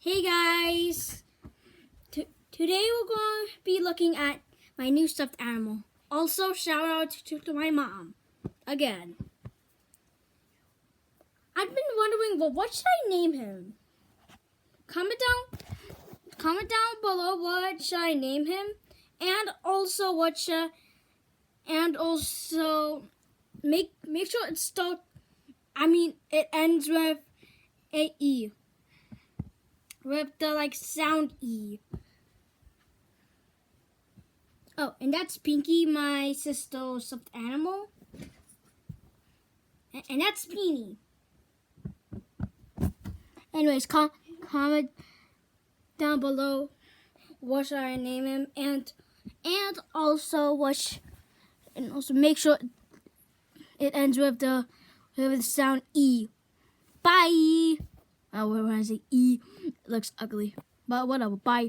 Hey guys! Today we're going to be looking at my new stuffed animal. Also, shout out to my mom. Again. I've been wondering, well, what should I name him? Comment down below what should I name him, and also make sure it ends with a E. With the sound E. Oh, and that's Pinky, my sister's stuffed animal. And that's Beanie. Anyways, comment down below what should I name him, and also make sure it ends with the sound E. Bye. When I say E, it looks ugly, but whatever. Bye.